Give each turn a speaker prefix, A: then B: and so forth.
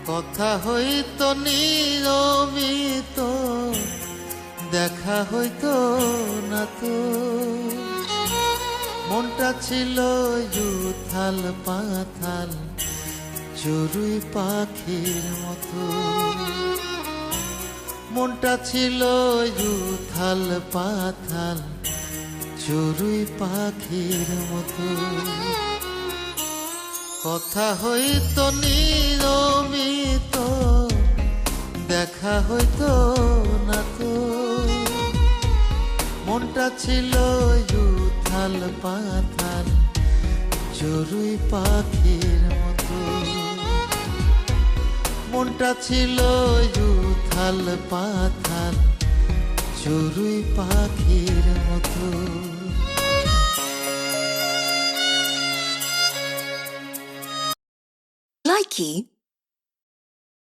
A: কথা হইতো নিয়মিত, দেখা হইতো না তো। মনটা ছিল উথাল পাথাল, চড়ুই পাখির মতো। মনটা ছিল উথাল পাথাল, চড়ুই পাখির মতো। কথা হইতো নিয়মিত, দেখা হইতো না তো। মনটা ছিল উথাল পাথাল, চড়ুই পাখির মতো। মনটা ছিল উথাল পাথাল, চড়ুই পাখির মতো।
B: Likey